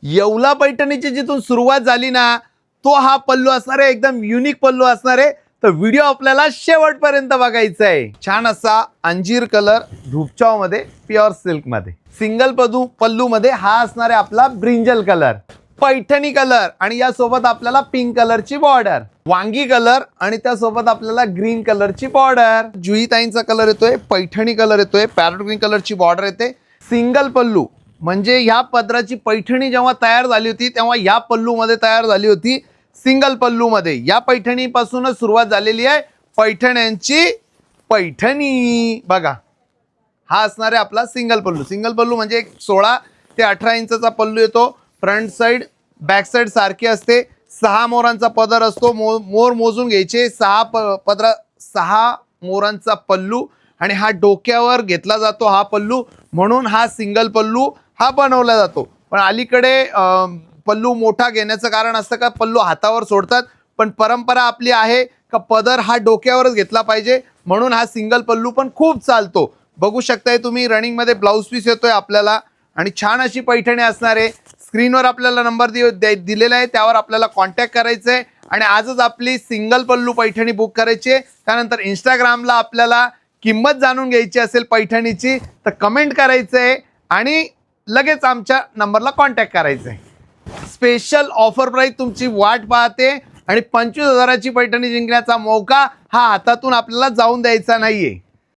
येवला पैठणीची जिथून सुरुवात झाली ना, तो हा पल्लू असणार आहे, एकदम युनिक पल्लू असणार आहे. तर व्हिडिओ आपल्याला शेवटपर्यंत बघायचा आहे. छान असा अंजीर कलर धूपचाव मध्ये, प्युअर सिल्क मध्ये, सिंगल पल्लू मध्ये हा असणार आहे आपला ब्रिंजल कलर, पैठणी कलर आणि यासोबत आपल्याला पिंक कलरची बॉर्डर, वांगी कलर आणि त्यासोबत आपल्याला ग्रीन कलरची बॉर्डर, जुईताईंचा कलर येतोय, पैठणी कलर येतोय, पॅरोट ग्रीन कलरची बॉर्डर येते, सिंगल पल्लू. म्हणजे ह्या पदराची पैठणी जेव्हा तयार झाली होती तेव्हा या पल्लू मध्ये तयार झाली होती, सिंगल पल्लू मध्ये. या पैठणीपासूनच सुरुवात झालेली आहे पैठण्यांची पैठणी. बघा, हा असणार आहे आपला सिंगल पल्लू. सिंगल पल्लू म्हणजे 16 ते 18 इंचचा पल्लू येतो. फ्रंट साइड बॅक साइड सारखी असते. 6 मोरांचा पदर असतो. मोर मोजून घ्यायचे. 6 मोरांचा पल्लू आणि हा डोक्यावर घेतला जातो हा पल्लू, म्हणून हा सिंगल पल्लू हा बनवला जातो. पण अलीकडे पल्लू मोठा घेण्याचं कारण असतं का पल्लू हातावर सोडतात, पण परंपरा आपली आहे का पदर हा डोक्यावरच घेतला पाहिजे, म्हणून हा सिंगल पल्लू पण खूप चालतो. बघू शकताय तुम्ही रनिंग मध्ये ब्लाऊज पीस येतोय आपल्याला आणि छान अशी पैठणी असणार आहे. स्क्रीनवर आपल्याला नंबर दिलेला आहे, त्यावर आपल्याला कॉन्टॅक्ट करायचं आहे आणि आजच आपली सिंगल पल्लू पैठणी बुक करायची आहे. त्यानंतर इंस्टाग्रामला आपल्याला किंमत जाणून घ्यायची असेल पैठणीची तर कमेंट करायचं आहे आणि लगेच आमच्या नंबरला कॉन्टॅक्ट करायचं आहे. स्पेशल ऑफर प्राइस तुमची वाट पाहते आणि 25,000ची पैठणी जिंकण्याचा मौका हा हातातून आपल्याला जाऊन द्यायचा नाहीये.